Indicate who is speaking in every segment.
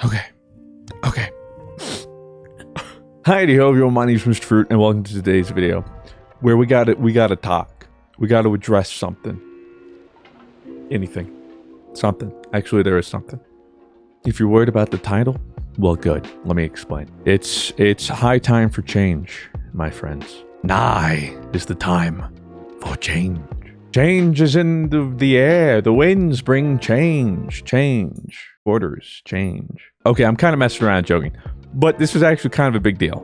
Speaker 1: Okay. Howdy ho, everyone. My name's Mr. Fruit, and welcome to today's video, where we gotta talk. We gotta address something. Anything. Something. Actually, there is something. If you're worried about the title, well, good. Let me explain. It's high time for change, my friends. Nigh is the time for change. Change is in the air. The winds bring change. Change. Orders. Change. Okay, I'm kind of messing around joking. But this is actually kind of a big deal,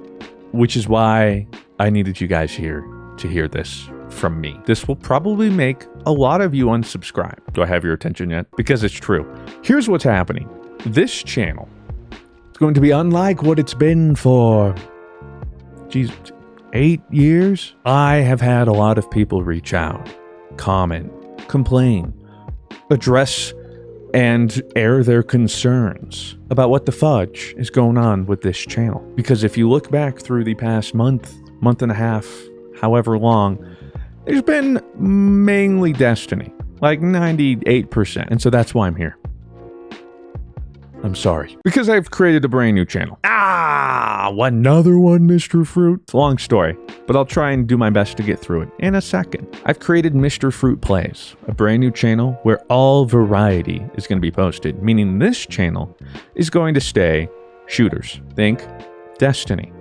Speaker 1: which is why I needed you guys here to hear this from me. This will probably make a lot of you unsubscribe. Do I have your attention yet? Because it's true. Here's what's happening. This channel is going to be unlike what it's been for, 8 years. I have had a lot of people reach out, comment, complain, address and air their concerns about what the fudge is going on with this channel. Because if you look back through the past month and a half, however long, there's been mainly Destiny, like 98%. And so that's why I'm here. I'm sorry. Because I've created a brand new channel. Another one, Mr. Fruit. It's a long story, but I'll try and do my best to get through it in a second. I've created Mr. Fruit Plays, a brand new channel where all variety is going to be posted, meaning this channel is going to stay shooters. Think Destiny,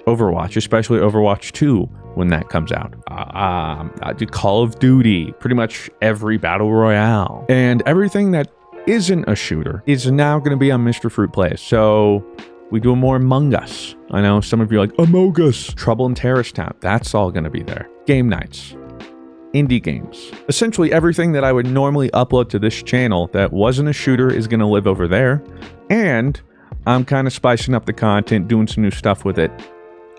Speaker 1: Overwatch, especially Overwatch 2 when that comes out. I do Call of Duty, pretty much every Battle Royale, and everything that isn't a shooter is now going to be on Mr. Fruit Plays. So we do more Among Us. I know some of you are like, Among Us, Trouble in Terrorist Town. That's all going to be there. Game nights, indie games. Essentially everything that I would normally upload to this channel that wasn't a shooter is going to live over there. And I'm kind of spicing up the content, doing some new stuff with it.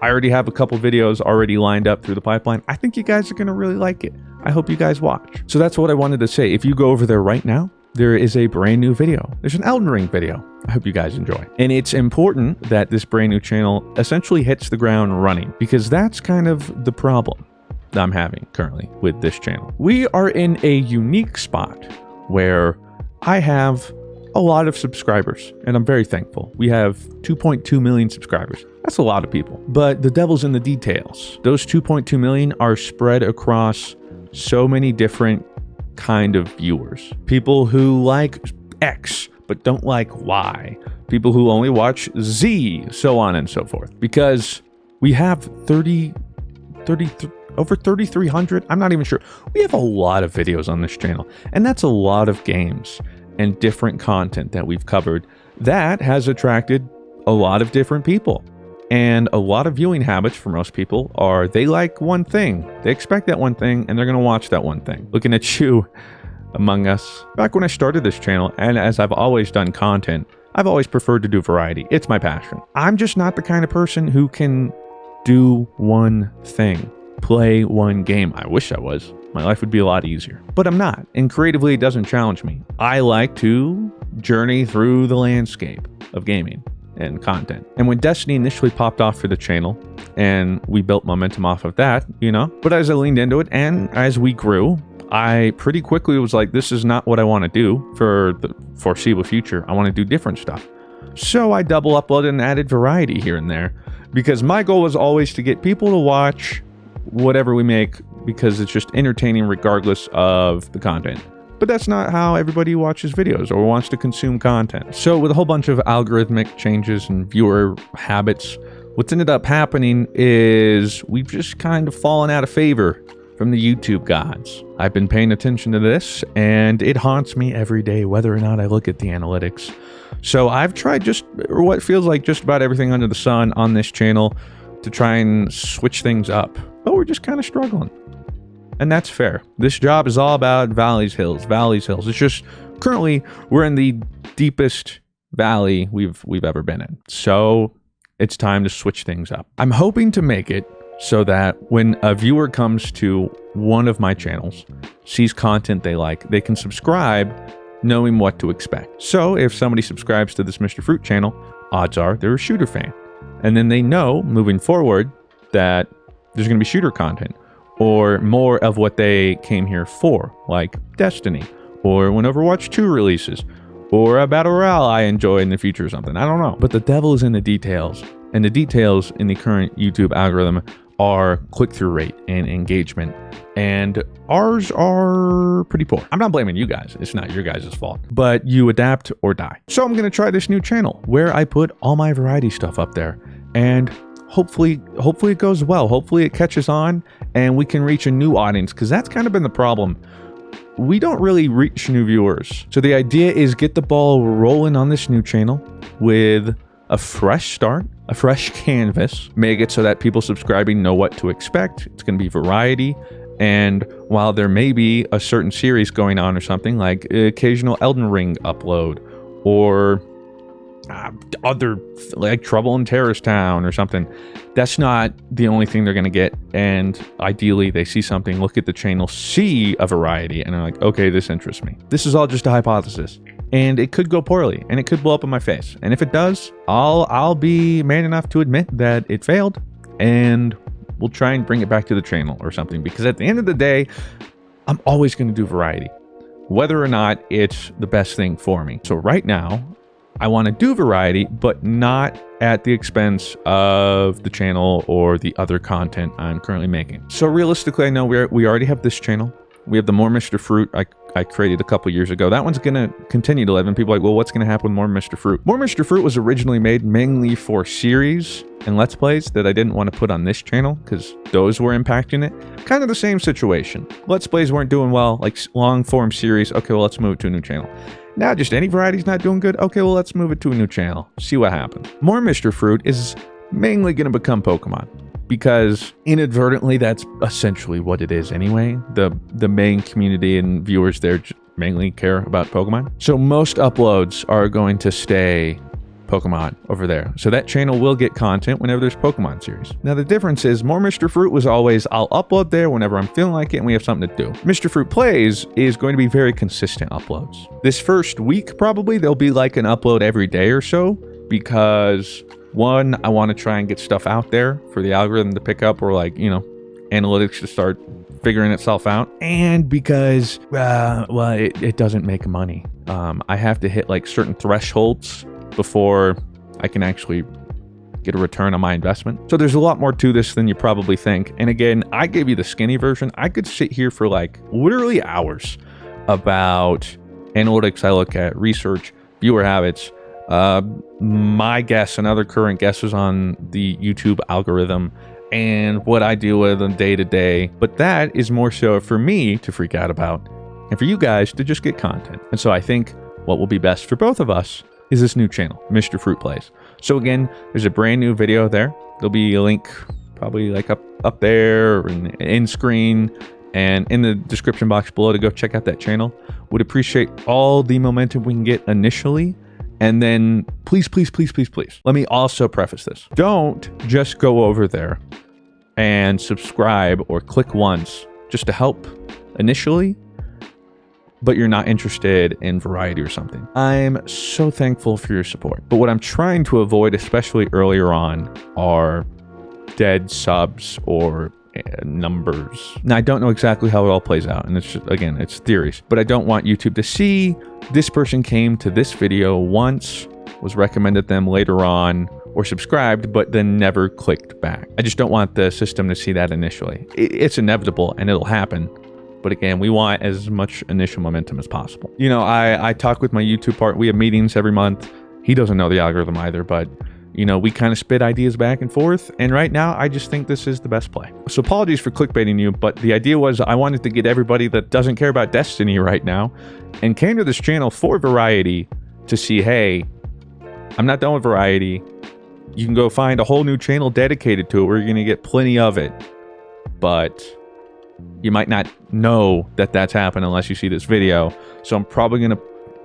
Speaker 1: I already have a couple videos already lined up through the pipeline. I think you guys are going to really like it. I hope you guys watch. So that's what I wanted to say. If you go over there right now, there is a brand new video. There's an Elden Ring video. I hope you guys enjoy. And it's important that this brand new channel essentially hits the ground running, because that's kind of the problem that I'm having currently with this channel. We are in a unique spot where I have a lot of subscribers, and I'm very thankful. We have 2.2 million subscribers. That's a lot of people. But the devil's in the details. Those 2.2 million are spread across so many different kind of viewers. People who like X but don't like Y. People who only watch Z, so on and so forth. Because we have over 3,300, I'm not even sure. We have a lot of videos on this channel, and that's a lot of games and different content that we've covered that has attracted a lot of different people. And a lot of viewing habits for most people are they like one thing, they expect that one thing, and they're going to watch that one thing. Looking at you, Among Us. Back when I started this channel, and as I've always done content, I've always preferred to do variety. It's my passion. I'm just not the kind of person who can do one thing, play one game. I wish I was. My life would be a lot easier. But I'm not, and creatively it doesn't challenge me. I like to journey through the landscape of gaming and content. And when Destiny initially popped off for the channel, and we built momentum off of that, but as I leaned into it and as we grew, I pretty quickly was like, this is not what I want to do for the foreseeable future. I want to do different stuff. So I double uploaded and added variety here and there, because my goal was always to get people to watch whatever we make, because it's just entertaining regardless of the content. But that's not how everybody watches videos or wants to consume content. So with a whole bunch of algorithmic changes and viewer habits, what's ended up happening is we've just kind of fallen out of favor from the YouTube gods. I've been paying attention to this, and it haunts me every day, whether or not I look at the analytics. So I've tried what feels like just about everything under the sun on this channel to try and switch things up. But we're just kind of struggling. And that's fair. This job is all about valleys, hills. It's just currently we're in the deepest valley we've ever been in. So it's time to switch things up. I'm hoping to make it so that when a viewer comes to one of my channels, sees content they like, they can subscribe knowing what to expect. So if somebody subscribes to this Mr. Fruit channel, odds are they're a shooter fan. And then they know moving forward that there's going to be shooter content, or more of what they came here for, like Destiny, or when Overwatch 2 releases, or a battle royale I enjoy in the future or something. I don't know. But the devil is in the details. And the details in the current YouTube algorithm are click-through rate and engagement. And ours are pretty poor. I'm not blaming you guys. It's not your guys' fault. But you adapt or die. So I'm going to try this new channel where I put all my variety stuff up there. And hopefully it goes well. Hopefully it catches on and we can reach a new audience, because that's kind of been the problem. We don't really reach new viewers. So the idea is get the ball rolling on this new channel with a fresh start, a fresh canvas, make it so that people subscribing know what to expect. It's going to be variety. And while there may be a certain series going on or something, like occasional Elden Ring upload or other, like Trouble in Terrorist Town or something, that's not the only thing they're going to get. And ideally they see something, look at the channel, see a variety, and they're like, okay, this interests me. This is all just a hypothesis, and it could go poorly and it could blow up in my face. And if it does, I'll be man enough to admit that it failed, and we'll try and bring it back to the channel or something, because at the end of the day, I'm always going to do variety, whether or not it's the best thing for me. So right now, I want to do variety, but not at the expense of the channel or the other content I'm currently making. So realistically, I know we already have this channel. We have the More Mr. Fruit I created a couple years ago. That one's going to continue to live, and people are like, well, what's going to happen with More Mr. Fruit? More Mr. Fruit was originally made mainly for series and Let's Plays that I didn't want to put on this channel because those were impacting it. Kind of the same situation. Let's Plays weren't doing well, like long form series. Okay, well, let's move it to a new channel. Now just any variety's not doing good. Okay, well, let's move it to a new channel. See what happens. More Mr. Fruit is mainly going to become Pokemon, because inadvertently that's essentially what it is anyway. The main community and viewers there mainly care about Pokemon. So most uploads are going to stay Pokemon over there. So that channel will get content whenever there's Pokemon series. Now the difference is More Mr. Fruit was always, I'll upload there whenever I'm feeling like it and we have something to do. Mr. Fruit Plays is going to be very consistent uploads. This first week, probably, there'll be like an upload every day or so, because one, I want to try and get stuff out there for the algorithm to pick up, or like, you know, analytics to start figuring itself out. And because, well, it doesn't make money. I have to hit like certain thresholds before I can actually get a return on my investment. So there's a lot more to this than you probably think. And again, I gave you the skinny version. I could sit here for like literally hours about analytics I look at, research, viewer habits, my guess and other current guesses on the YouTube algorithm, and what I deal with on day to day. But that is more so for me to freak out about, and for you guys to just get content. And so I think what will be best for both of us is this new channel, Mr. Fruit Plays. So again, there's a brand new video there. There'll be a link probably like up there or in screen and in the description box below to go check out that channel. Would appreciate all the momentum we can get initially. And then please, please, please, please, please, let me also preface this. Don't just go over there and subscribe or click once just to help initially, but you're not interested in variety or something. I'm so thankful for your support. But what I'm trying to avoid, especially earlier on, are dead subs or numbers. Now, I don't know exactly how it all plays out, and it's just, again, it's theories, but I don't want YouTube to see this person came to this video once, was recommended them later on, or subscribed, but then never clicked back. I just don't want the system to see that initially. It's inevitable and it'll happen. But again, we want as much initial momentum as possible. You know, I talk with my YouTube partner. We have meetings every month. He doesn't know the algorithm either, but you know, we kind of spit ideas back and forth. And right now, I just think this is the best play. So apologies for clickbaiting you, but the idea was I wanted to get everybody that doesn't care about Destiny right now and came to this channel for variety to see, hey, I'm not done with variety. You can go find a whole new channel dedicated to it where you're going to get plenty of it. But you might not know that that's happened unless you see this video. So I'm probably going to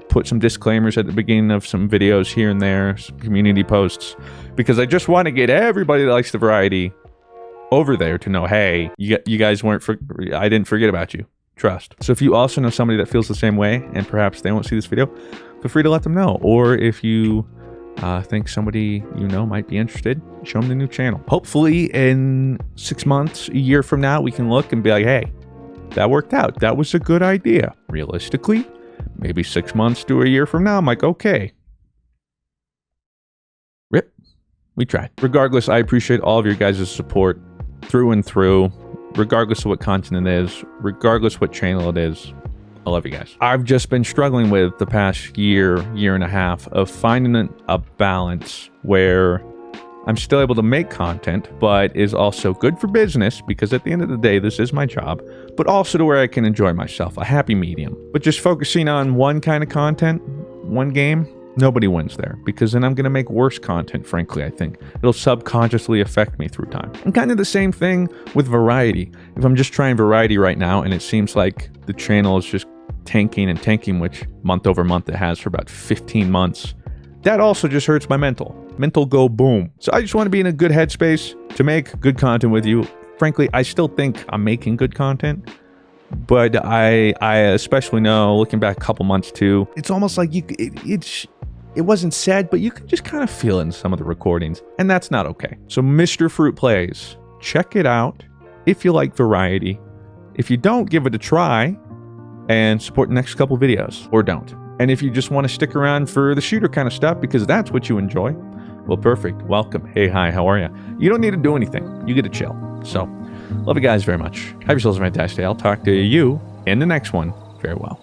Speaker 1: put some disclaimers at the beginning of some videos here and there, some community posts, because I just want to get everybody that likes the variety over there to know, hey, you guys weren't, I didn't forget about you. Trust. So if you also know somebody that feels the same way and perhaps they won't see this video, feel free to let them know. Or if you think somebody you know might be interested, show them the new channel. Hopefully in 6 months, a year from now, we can look and be like, hey, that worked out. That was a good idea. Realistically, maybe 6 months to a year from now, I'm like, okay. Rip. We tried. Regardless, I appreciate all of your guys' support through and through, regardless of what content it is, regardless what channel it is. I love you guys. I've just been struggling with the past year and a half of finding a balance where I'm still able to make content, but is also good for business, because at the end of the day, this is my job, but also to where I can enjoy myself, a happy medium. But just focusing on one kind of content, one game, nobody wins there, because then I'm going to make worse content, frankly, I think. It'll subconsciously affect me through time. And kind of the same thing with variety. If I'm just trying variety right now, and it seems like the channel is just tanking and tanking, which month over month it has for about 15 months, that also just hurts my mental go boom. So I just want to be in a good headspace to make good content with you. Frankly, I still think I'm making good content, but I especially know, looking back a couple months too, it's almost like it wasn't said, but you can just kind of feel it in some of the recordings, and that's not okay. So Mr. Fruit Plays, check it out if you like variety. If you don't, give it a try and support the next couple videos, or don't. And if you just want to stick around for the shooter kind of stuff because that's what you enjoy, well, perfect. Welcome. Hey, hi, how are you? You don't need to do anything. You get to chill. So, love you guys very much. Have yourselves a fantastic day. I'll talk to you in the next one. Farewell.